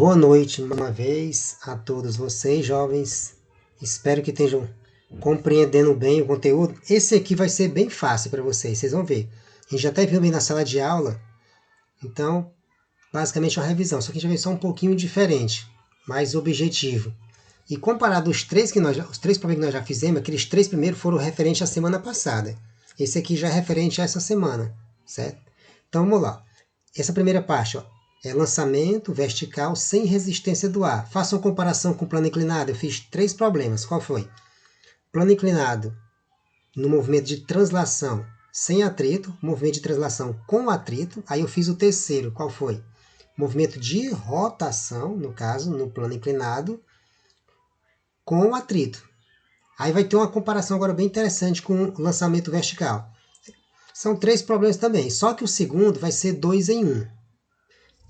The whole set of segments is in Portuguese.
Boa noite mais uma vez a todos vocês, jovens. Espero que estejam compreendendo bem o conteúdo. Esse aqui vai ser bem fácil para vocês vão ver. A gente já até viu bem na sala de aula, então, basicamente é uma revisão, só que já veio só um pouquinho diferente, mais objetivo. E comparado os três problemas que nós já fizemos, aqueles três primeiros foram referentes à semana passada. Esse aqui já é referente a essa semana, certo? Então vamos lá. Essa primeira parte, ó, é lançamento vertical sem resistência do ar. Faça uma comparação com o plano inclinado. Eu fiz três problemas. Qual foi? Plano inclinado no movimento de translação sem atrito, movimento de translação com atrito. Aí eu fiz o terceiro. Qual foi? Movimento de rotação, no caso, no plano inclinado, com atrito. Aí vai ter uma comparação agora bem interessante com o lançamento vertical. São três problemas também, só que o segundo vai ser 2 em 1.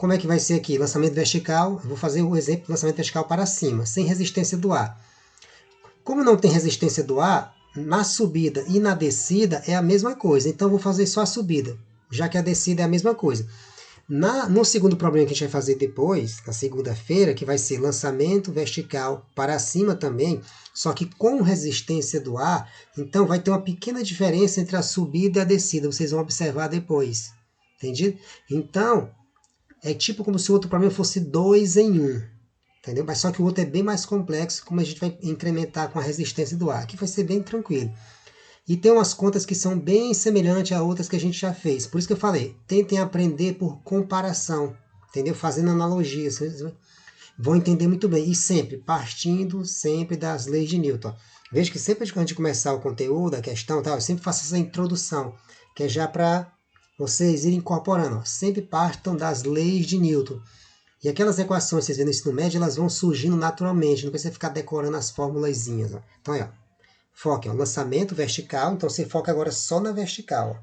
Como é que vai ser aqui? Lançamento vertical, eu vou fazer o exemplo de lançamento vertical para cima, sem resistência do ar. Como não tem resistência do ar, na subida e na descida é a mesma coisa, então eu vou fazer só a subida, já que a descida é a mesma coisa. No segundo problema que a gente vai fazer depois, na segunda-feira, que vai ser lançamento vertical para cima também, só que com resistência do ar, então vai ter uma pequena diferença entre a subida e a descida, vocês vão observar depois. Entendido? Então, é tipo como se o outro problema fosse 2 em 1. Entendeu? Mas só que o outro é bem mais complexo, como a gente vai incrementar com a resistência do ar. Aqui vai ser bem tranquilo. E tem umas contas que são bem semelhantes a outras que a gente já fez. Por isso que eu falei, tentem aprender por comparação, entendeu? Fazendo analogias. Vocês vão entender muito bem. E sempre, partindo sempre das leis de Newton. Veja que sempre antes de começar o conteúdo, a questão, eu sempre faço essa introdução, que é já para vocês irem incorporando. Sempre partam das leis de Newton. E aquelas equações que vocês vêem no ensino médio, elas vão surgindo naturalmente, não precisa ficar decorando as formulazinhas. Então, aí, ó, foque, ó, lançamento vertical, então você foca agora só na vertical. Ó.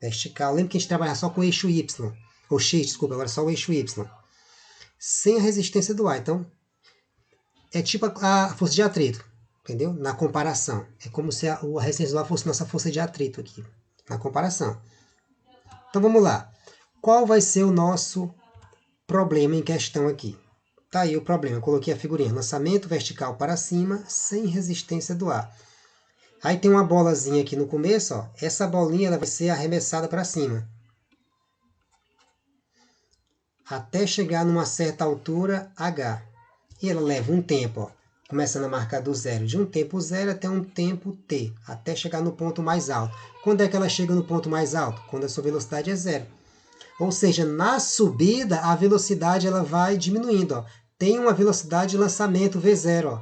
Vertical, lembra que a gente trabalha só com o eixo Y, ou X, desculpa, agora só o eixo Y. Sem a resistência do ar, então é tipo a força de atrito, entendeu? Na comparação. É como se a resistência do ar fosse nossa força de atrito aqui, na comparação. Então vamos lá. Qual vai ser o nosso problema em questão aqui? Tá aí o problema, eu coloquei a figurinha, lançamento vertical para cima, sem resistência do ar. Aí tem uma bolazinha aqui no começo, ó. Essa bolinha ela vai ser arremessada para cima. Até chegar numa certa altura H. E ela leva um tempo, ó. Começando a marcar do zero, de um tempo zero até um tempo t, até chegar no ponto mais alto. Quando é que ela chega no ponto mais alto? Quando a sua velocidade é zero. Ou seja, na subida, a velocidade ela vai diminuindo. Ó. Tem uma velocidade de lançamento V0. Ó.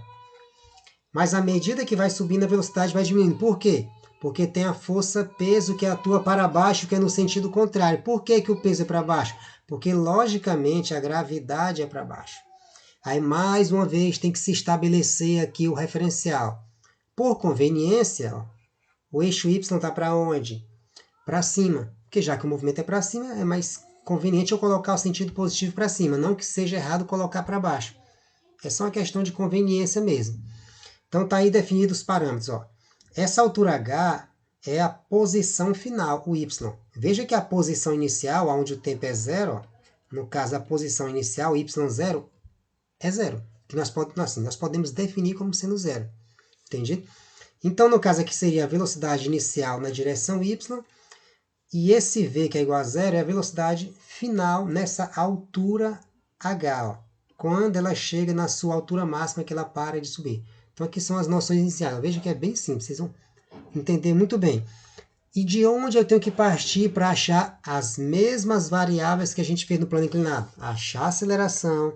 Mas à medida que vai subindo, a velocidade vai diminuindo. Por quê? Porque tem a força-peso que atua para baixo, que é no sentido contrário. Por que, que o peso é para baixo? Porque, logicamente, a gravidade é para baixo. Aí, mais uma vez, tem que se estabelecer aqui o referencial. Por conveniência, ó, o eixo Y está para onde? Para cima. Porque já que o movimento é para cima, é mais conveniente eu colocar o sentido positivo para cima. Não que seja errado colocar para baixo. É só uma questão de conveniência mesmo. Então está aí definidos os parâmetros. Ó. Essa altura H é a posição final, o Y. Veja que a posição inicial, onde o tempo é zero, ó, no caso a posição inicial, Y0, é zero. Que nós podemos definir como sendo zero. Entendido? Então, no caso aqui seria a velocidade inicial na direção Y, e esse V, que é igual a zero, é a velocidade final nessa altura H. Ó, quando ela chega na sua altura máxima, que ela para de subir. Então, aqui são as noções iniciais. Veja que é bem simples, vocês vão entender muito bem. E de onde eu tenho que partir para achar as mesmas variáveis que a gente fez no plano inclinado? Achar a aceleração,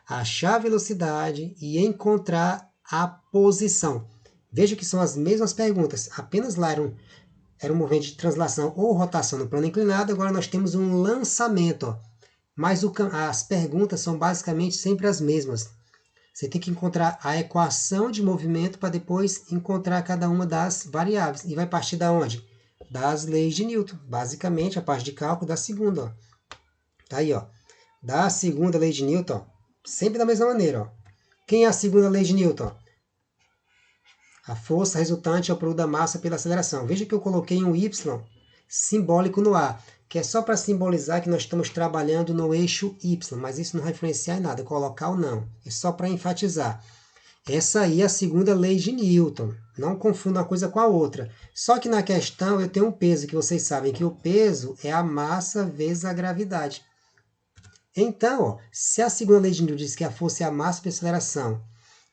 achar a velocidade e encontrar a posição. Veja que são as mesmas perguntas, apenas lá era um movimento de translação ou rotação no plano inclinado, agora nós temos um lançamento. Ó. Mas as perguntas são basicamente sempre as mesmas. Você tem que encontrar a equação de movimento para depois encontrar cada uma das variáveis. E vai partir da onde? Das leis de Newton. Basicamente, a parte de cálculo da segunda. Ó. Tá aí, ó. Da segunda lei de Newton, ó. Sempre da mesma maneira. Ó. Quem é a segunda lei de Newton? A força resultante é o produto da massa pela aceleração. Veja que eu coloquei um Y simbólico no ar. que é só para simbolizar que nós estamos trabalhando no eixo Y, mas isso não vai influenciar em nada, colocar ou não. É só para enfatizar. Essa aí é a segunda lei de Newton. Não confunda uma coisa com a outra. Só que na questão eu tenho um peso, que vocês sabem que o peso é a massa vezes a gravidade. Então, ó, se a segunda lei de Newton diz que a força é a massa vezes a aceleração,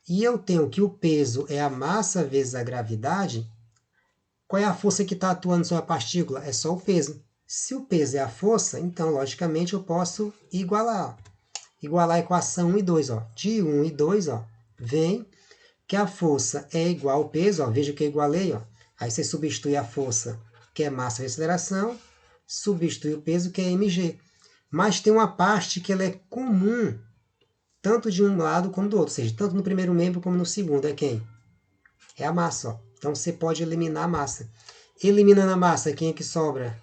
e eu tenho que o peso é a massa vezes a gravidade, qual é a força que está atuando sobre a partícula? É só o peso. Se o peso é a força, então, logicamente, eu posso igualar. Ó. Igualar a equação 1 e 2. Ó. De 1 e 2, ó, vem que a força é igual ao peso. Ó. Veja que eu igualei. Ó. Aí você substitui a força, que é massa vezes aceleração, substitui o peso, que é mg. Mas tem uma parte que ela é comum, tanto de um lado como do outro. Ou seja, tanto no primeiro membro como no segundo. É quem? É a massa. Ó. Então, você pode eliminar a massa. Eliminando a massa, quem é que sobra?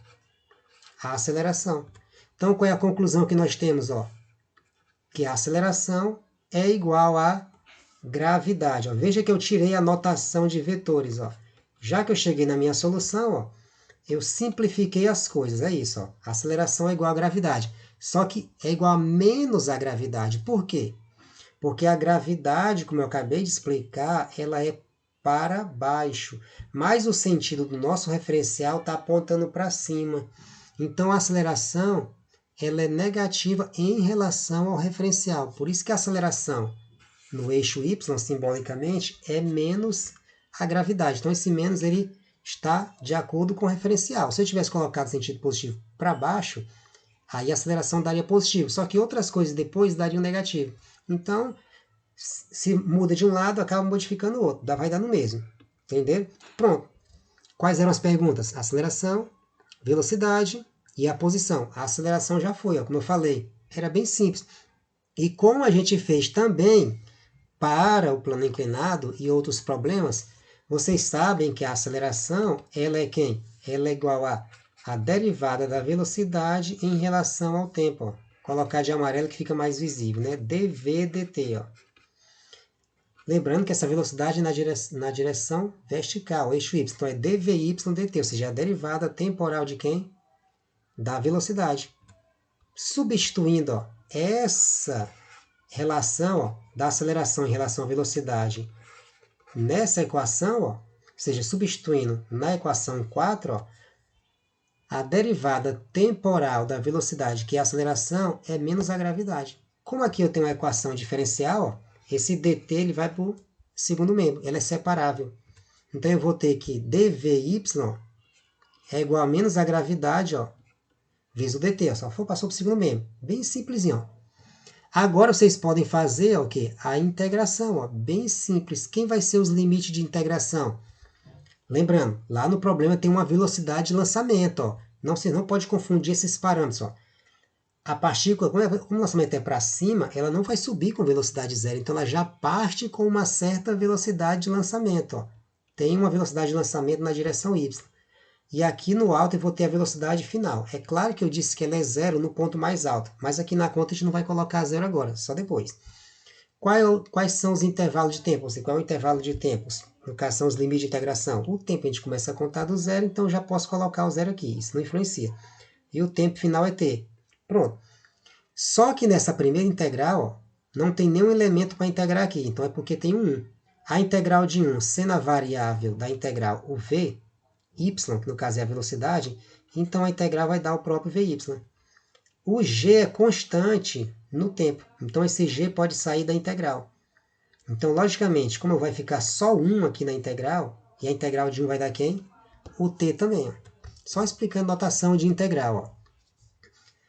A aceleração. Então, qual é a conclusão que nós temos? Ó? Que a aceleração é igual à gravidade. Ó. Veja que eu tirei a notação de vetores. Ó. Já que eu cheguei na minha solução, ó, eu simplifiquei as coisas. É isso. Ó. A aceleração é igual à gravidade. Só que é igual a menos a gravidade. Por quê? Porque a gravidade, como eu acabei de explicar, ela é para baixo. Mas o sentido do nosso referencial está apontando para cima. Então, a aceleração ela é negativa em relação ao referencial. Por isso que a aceleração no eixo Y, simbolicamente, é menos a gravidade. Então, esse menos ele está de acordo com o referencial. Se eu tivesse colocado sentido positivo para baixo, aí a aceleração daria positivo. Só que outras coisas depois dariam negativo. Então, se muda de um lado, acaba modificando o outro. Vai dar no mesmo. Entenderam? Pronto. Quais eram as perguntas? Aceleração, velocidade e a posição. A aceleração já foi, ó, como eu falei. Era bem simples. E como a gente fez também para o plano inclinado e outros problemas, vocês sabem que a aceleração, ela é quem? Ela é igual a derivada da velocidade em relação ao tempo. Ó. Colocar de amarelo que fica mais visível, né? dv dt, ó. Lembrando que essa velocidade é na direção vertical, eixo y. Então, é dvy dt, ou seja, a derivada temporal de quem? Da velocidade. Substituindo ó, essa relação ó, da aceleração em relação à velocidade nessa equação, ó, ou seja, substituindo na equação 4, ó, a derivada temporal da velocidade, que é a aceleração, é menos a gravidade. Como aqui eu tenho uma equação diferencial, ó, esse dt ele vai para o segundo membro, ele é separável. Então eu vou ter que dvy é igual a menos a gravidade, ó, vezes o dt, ó, só passou para o segundo membro. Bem simplesinho. Ó. Agora vocês podem fazer ó, o quê? A integração, ó, bem simples. Quem vai ser os limites de integração? Lembrando, lá no problema tem uma velocidade de lançamento. Ó. Não, você não pode confundir esses parâmetros. Ó. A partícula, como o lançamento é para cima, ela não vai subir com velocidade zero. Então, ela já parte com uma certa velocidade de lançamento. Ó. Tem uma velocidade de lançamento na direção y. E aqui no alto eu vou ter a velocidade final. É claro que eu disse que ela é zero no ponto mais alto, mas aqui na conta a gente não vai colocar zero agora, só depois. Quais são os intervalos de tempo? Qual é o intervalo de tempos? No caso, são os limites de integração. O tempo a gente começa a contar do zero, então já posso colocar o zero aqui, isso não influencia. E o tempo final é t. Pronto. Só que nessa primeira integral, ó, não tem nenhum elemento para integrar aqui, então é porque tem um 1. A integral de 1 sendo a variável da integral, o v, y, que no caso é a velocidade, então a integral vai dar o próprio vy. O g é constante no tempo, então esse g pode sair da integral. Então, logicamente, como vai ficar só 1 aqui na integral, e a integral de 1 vai dar quem? O t também. Ó. Só explicando notação de integral. Ó.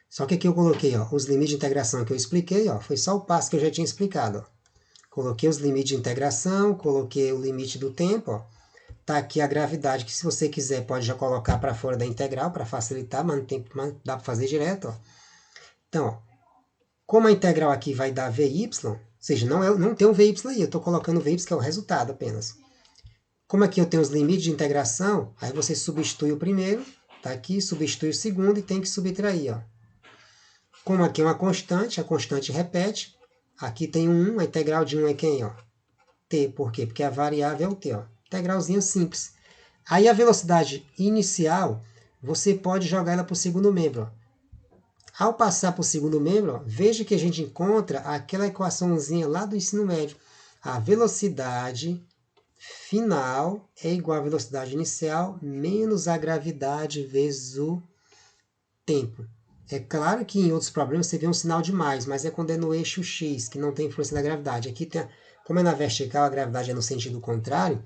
Só que aqui eu coloquei ó, os limites de integração que eu expliquei, ó, foi só o passo que eu já tinha explicado. Ó. Coloquei os limites de integração, coloquei o limite do tempo, ó. Está aqui a gravidade, que se você quiser pode já colocar para fora da integral, para facilitar, mas não tem, dá para fazer direto. Ó. Então, ó, como a integral aqui vai dar vy, ou seja, não tem um vy aí, eu estou colocando o vy que é o resultado apenas. Como aqui eu tenho os limites de integração, aí você substitui o primeiro, tá aqui, substitui o segundo e tem que subtrair. Ó. Como aqui é uma constante, a constante repete, aqui tem um 1, a integral de 1 é quem? Ó? T, por quê? Porque a variável é o t, ó. Integralzinha simples. Aí a velocidade inicial, você pode jogar ela para o segundo membro. Ó. Ao passar para o segundo membro, ó, veja que a gente encontra aquela equaçãozinha lá do ensino médio. A velocidade final é igual à velocidade inicial menos a gravidade vezes o tempo. É claro que em outros problemas você vê um sinal de mais, mas é quando é no eixo X, que não tem influência da gravidade. Aqui, tem, como é na vertical, a gravidade é no sentido contrário,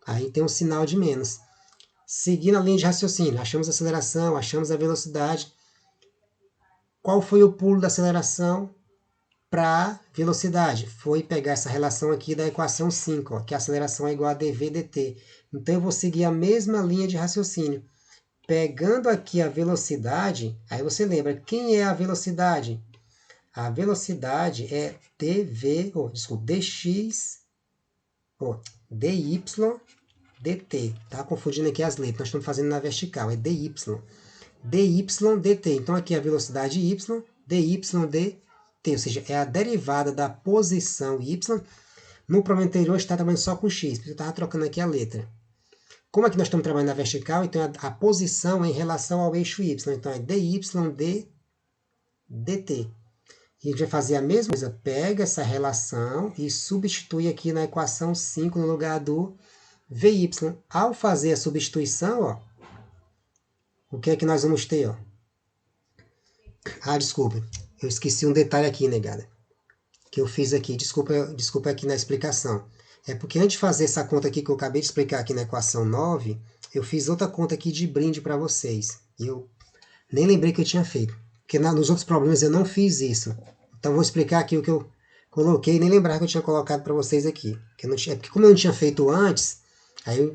aí tem um sinal de menos. Seguindo a linha de raciocínio, achamos a aceleração, achamos a velocidade. Qual foi o pulo da aceleração para a velocidade? Foi pegar essa relação aqui da equação 5, ó, que a aceleração é igual a dv dt. Então eu vou seguir a mesma linha de raciocínio. Pegando aqui a velocidade, aí você lembra, quem é a velocidade? A velocidade é dx, dy dt. Tá confundindo aqui as letras, nós estamos fazendo na vertical, é dy. dy dt. Então aqui é a velocidade y, dy dt, ou seja, é a derivada da posição y. No problema anterior está trabalhando só com x, porque eu estava trocando aqui a letra. Como aqui nós estamos trabalhando na vertical, então a posição é em relação ao eixo y. Então é dy dt. E a gente vai fazer a mesma coisa, pega essa relação e substitui aqui na equação 5 no lugar do vy. Ao fazer a substituição, ó, o que é que nós vamos ter? Ó? Ah, desculpa, eu esqueci um detalhe aqui, negada, que eu fiz aqui, desculpa aqui na explicação. É porque antes de fazer essa conta aqui que eu acabei de explicar aqui na equação 9, eu fiz outra conta aqui de brinde para vocês. E eu nem lembrei que eu tinha feito, porque nos outros problemas eu não fiz isso. Então vou explicar aqui o que eu coloquei, nem lembrar que eu tinha colocado para vocês aqui. Porque como eu não tinha feito antes, aí eu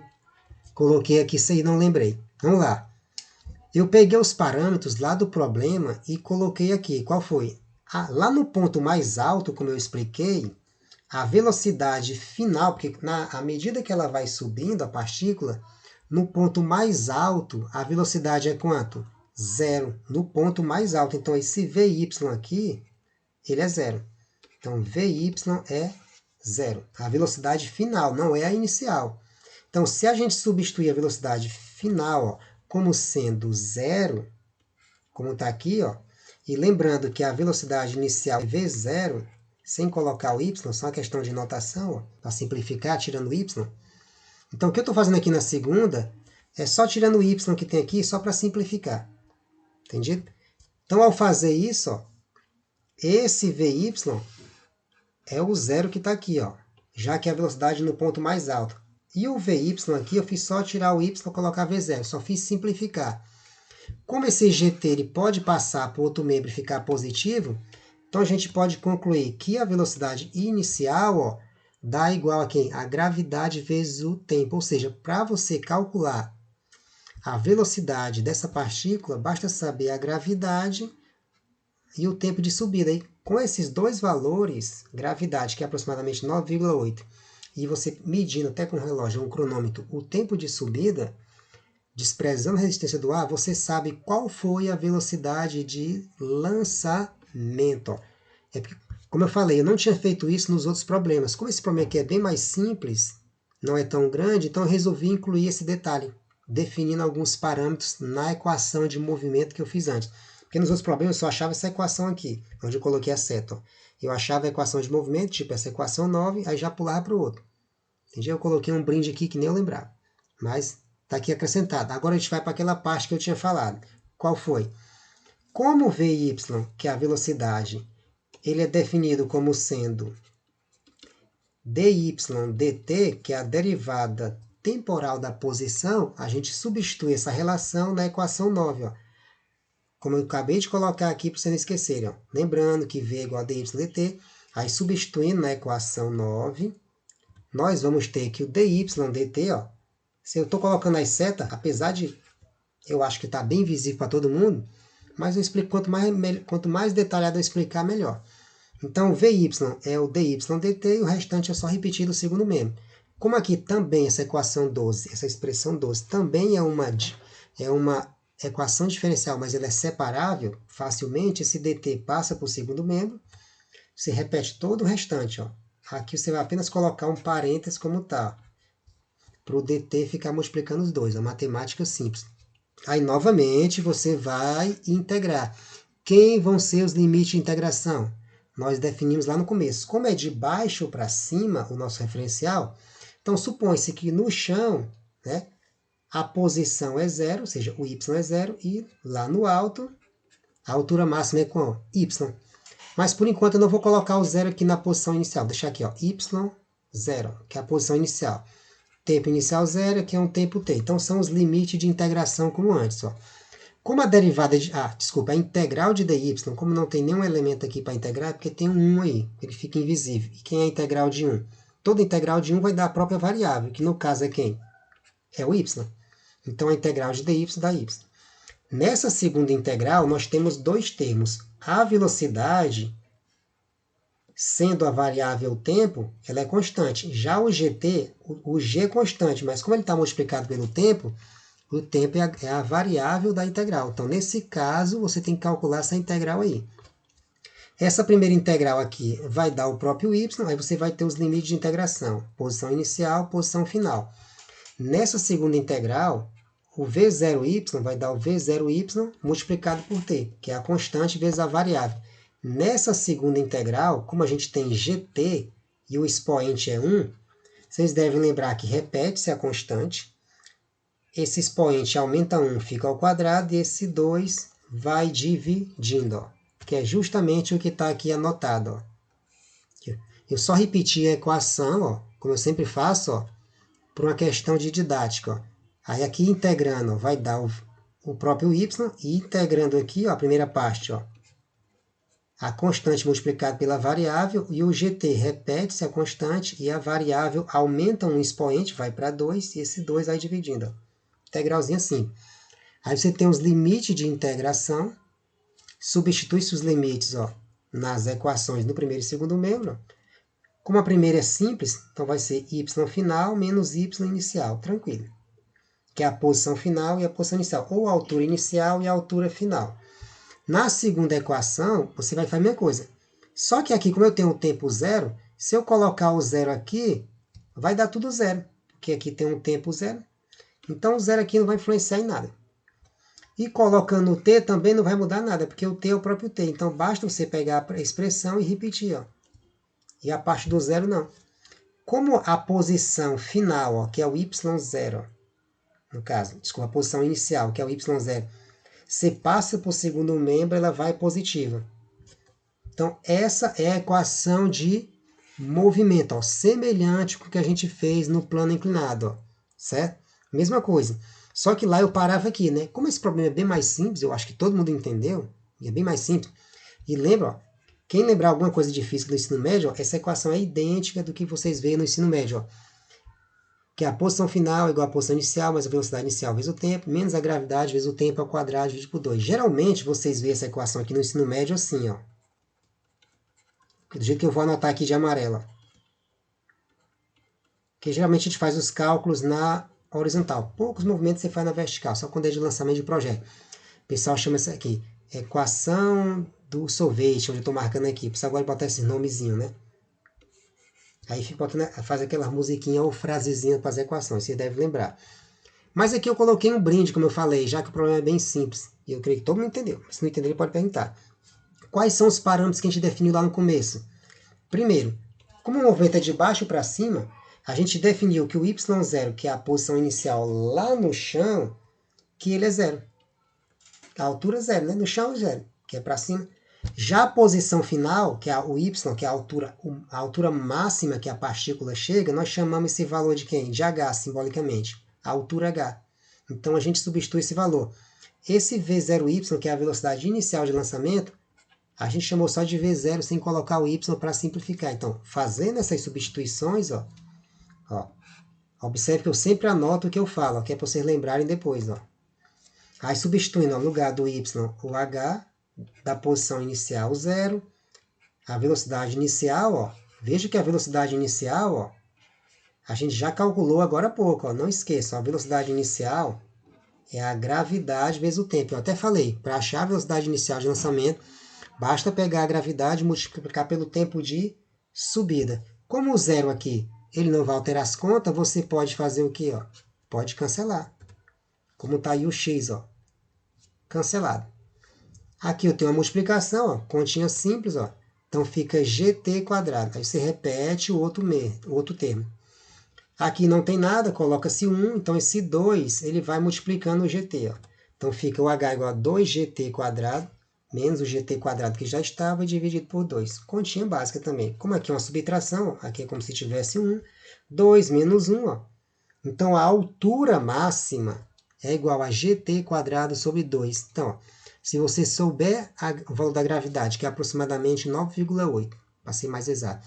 coloquei aqui isso aí e não lembrei. Vamos lá. Eu peguei os parâmetros lá do problema e coloquei aqui. Qual foi? Lá no ponto mais alto, como eu expliquei, a velocidade final, porque à medida que ela vai subindo a partícula, no ponto mais alto, a velocidade é quanto? Zero. No ponto mais alto. Então, esse Vy aqui, ele é zero. Então, Vy é zero. A velocidade final, não é a inicial. Então, se a gente substituir a velocidade final ó, como sendo zero, como está aqui, ó, e lembrando que a velocidade inicial é v0, sem colocar o y, só uma questão de notação, para simplificar, tirando o y. Então, o que eu estou fazendo aqui na segunda é só tirando o y que tem aqui, só para simplificar. Entendido? Então, ao fazer isso, ó, esse vy é o zero que está aqui, ó, já que é a velocidade no ponto mais alto. E o vy aqui, eu fiz só tirar o y e colocar v0, só fiz simplificar. Como esse gt ele pode passar para outro membro e ficar positivo, então a gente pode concluir que a velocidade inicial ó, dá igual a quem? A gravidade vezes o tempo. Ou seja, para você calcular a velocidade dessa partícula, basta saber a gravidade e o tempo de subida. E com esses dois valores, gravidade, que é aproximadamente 9,8, e você medindo até com o relógio, um cronômetro, o tempo de subida, desprezando a resistência do ar, você sabe qual foi a velocidade de lançamento. É porque, como eu falei, eu não tinha feito isso nos outros problemas. Como esse problema aqui é bem mais simples, não é tão grande, então eu resolvi incluir esse detalhe, definindo alguns parâmetros na equação de movimento que eu fiz antes. Porque nos outros problemas eu só achava essa equação aqui, onde eu coloquei a seta. Ó. Eu achava a equação de movimento, tipo essa equação 9, aí já pulava para o outro. Entendi? Eu coloquei um brinde aqui que nem eu lembrava. Mas está aqui acrescentado. Agora a gente vai para aquela parte que eu tinha falado. Qual foi? Como o Vy, que é a velocidade, ele é definido como sendo dy dt, que é a derivada temporal da posição, a gente substitui essa relação na equação 9. Ó. Como eu acabei de colocar aqui para vocês não esquecerem. Ó. Lembrando que V é igual a dy dt, aí substituindo na equação 9, nós vamos ter que o dy dt, ó, se eu estou colocando as setas, apesar de eu acho que está bem visível para todo mundo, mas eu explico quanto mais detalhado eu explicar, melhor. Então, Vy é o dy dt e o restante é só repetir do segundo membro. Como aqui também essa equação 12, essa expressão 12, também é uma equação diferencial, mas ela é separável facilmente, esse dt passa para o segundo membro, você repete todo o restante. Ó. Aqui você vai apenas colocar um parênteses como está, para o dt ficar multiplicando os dois, a matemática simples. Aí, novamente, você vai integrar. Quem vão ser os limites de integração? Nós definimos lá no começo. Como é de baixo para cima o nosso referencial, então supõe-se que no chão, né, a posição é zero, ou seja, o y é zero, e lá no alto, a altura máxima é com y. Mas por enquanto eu não vou colocar o zero aqui na posição inicial. Vou deixar aqui, ó, y0, que é a posição inicial. Tempo inicial zero, que é um tempo t. Então são os limites de integração como antes. Ó. Como a derivada de... a integral de dy, como não tem nenhum elemento aqui para integrar, é porque tem um 1 aí, ele fica invisível. E quem é a integral de 1? Toda integral de 1 vai dar a própria variável, que no caso é quem? É o y. Então a integral de dy dá y. Nessa segunda integral, nós temos dois termos. A velocidade, sendo a variável tempo, ela é constante. Já o gt, o g é constante, mas como ele está multiplicado pelo tempo, o tempo é a variável da integral. Então, nesse caso, você tem que calcular essa integral aí. Essa primeira integral aqui vai dar o próprio y, aí você vai ter os limites de integração. Posição inicial, posição final. Nessa segunda integral, o v0y vai dar o v0y multiplicado por t, que é a constante vezes a variável. Nessa segunda integral, como a gente tem gt e o expoente é 1, vocês devem lembrar que repete-se a constante. Esse expoente aumenta 1, fica ao quadrado, e esse 2 vai dividindo, ó, que é justamente o que está aqui anotado. Ó. Eu só repeti a equação, ó, como eu sempre faço, ó, por uma questão de didática. Ó. Aí aqui integrando, ó, vai dar o próprio y, e integrando aqui, ó, a primeira parte, ó, a constante multiplicada pela variável, e o gt repete-se a constante, e a variável aumenta um expoente, vai para 2, e esse 2 vai dividindo. Ó. Integralzinho assim. Aí você tem os limites de integração, substitui-se os limites, ó, nas equações no primeiro e segundo membro. Como a primeira é simples, então vai ser y final menos y inicial, tranquilo. Que é a posição final e a posição inicial, ou a altura inicial e a altura final. Na segunda equação, você vai fazer a mesma coisa. Só que aqui, como eu tenho o tempo zero, se eu colocar o zero aqui, vai dar tudo zero, porque aqui tem um tempo zero. Então, o zero aqui não vai influenciar em nada. E colocando o t também não vai mudar nada, porque o t é o próprio t. Então, basta você pegar a expressão e repetir. Ó. E a parte do zero, não. Como a posição final, ó, que é o y0, no caso, desculpa, a posição inicial, que é o y0, você passa para o segundo membro, ela vai positiva. Então, essa é a equação de movimento, ó, semelhante com o que a gente fez no plano inclinado, ó, certo? Mesma coisa. Só que lá eu parava aqui, né? Como esse problema é bem mais simples, eu acho que todo mundo entendeu, é bem mais simples. E lembra, ó, quem lembrar alguma coisa de física do ensino médio, ó, essa equação é idêntica do que vocês veem no ensino médio, ó. Que a posição final é igual à posição inicial, mais a velocidade inicial vezes o tempo, menos a gravidade vezes o tempo ao quadrado dividido por 2. Geralmente, vocês veem essa equação aqui no ensino médio assim, ó. Do jeito que eu vou anotar aqui de amarelo. Porque geralmente a gente faz os cálculos na horizontal. Poucos movimentos você faz na vertical, só quando é de lançamento de projeto. O pessoal chama isso aqui equação do sorvete, onde eu estou marcando aqui. Precisa agora botar esse nomezinho, né? Aí fica botando, faz aquela musiquinha ou frasezinha para as equações, você deve lembrar. Mas aqui eu coloquei um brinde, como eu falei, já que o problema é bem simples. E eu creio que todo mundo entendeu. Se não entender, ele pode perguntar. Quais são os parâmetros que a gente definiu lá no começo? Primeiro, como o movimento é de baixo para cima, a gente definiu que o y0, que é a posição inicial lá no chão, que ele é zero. A altura é zero, né? No chão é zero, que é para cima. Já a posição final, que é o y, que é a altura máxima que a partícula chega, nós chamamos esse valor de quem? De h, simbolicamente. A altura h. Então, a gente substitui esse valor. Esse v0y, que é a velocidade inicial de lançamento, a gente chamou só de v0 sem colocar o y para simplificar. Então, fazendo essas substituições, ó, observe que eu sempre anoto o que eu falo, que é para vocês lembrarem depois. Ó. Aí, substituindo no lugar do y o h, da posição inicial 0, a velocidade inicial, ó, veja que a velocidade inicial, ó, a gente já calculou agora há pouco, ó, não esqueça, a velocidade inicial é a gravidade vezes o tempo. Eu até falei, para achar a velocidade inicial de lançamento, basta pegar a gravidade e multiplicar pelo tempo de subida. Como o zero aqui, ele não vai alterar as contas, você pode fazer o quê? Ó? Pode cancelar. como está aí o x, ó, cancelado. Aqui eu tenho uma multiplicação, ó, continha simples, ó. Então fica gt quadrado. Aí você repete o outro termo. Aqui não tem nada, coloca-se 1, então esse 2 ele vai multiplicando o gt. Ó. Então fica o h igual a 2gt quadrado, menos o gt quadrado que já estava, dividido por 2. Continha básica também. Como aqui é uma subtração, ó, aqui é como se tivesse 1. 2 menos 1, ó. Então a altura máxima é igual a gt quadrado sobre 2. Então, ó, se você souber o valor da gravidade, que é aproximadamente 9,8, para ser mais exato,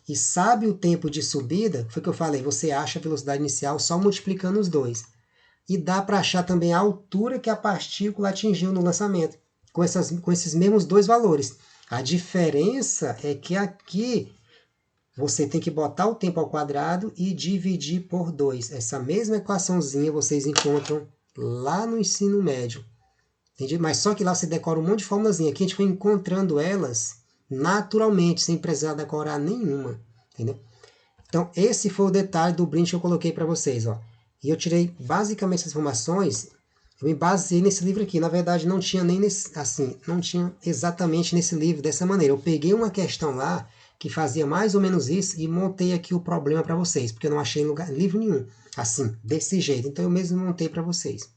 e sabe o tempo de subida, foi o que eu falei, você acha a velocidade inicial só multiplicando os dois. E dá para achar também a altura que a partícula atingiu no lançamento, com esses mesmos dois valores. A diferença é que aqui você tem que botar o tempo ao quadrado e dividir por 2. Essa mesma equaçãozinha vocês encontram lá no ensino médio. Entendi? Mas só que lá você decora um monte de formulazinha. Aqui a gente foi encontrando elas naturalmente, sem precisar decorar nenhuma. Entendeu? Então, esse foi o detalhe do brinde que eu coloquei para vocês. Ó. E eu tirei basicamente essas informações, eu me baseei nesse livro aqui. Na verdade, não tinha nem não tinha exatamente nesse livro dessa maneira. Eu peguei uma questão lá que fazia mais ou menos isso e montei aqui o problema para vocês, porque eu não achei em livro nenhum assim, desse jeito. Então, eu mesmo montei para vocês.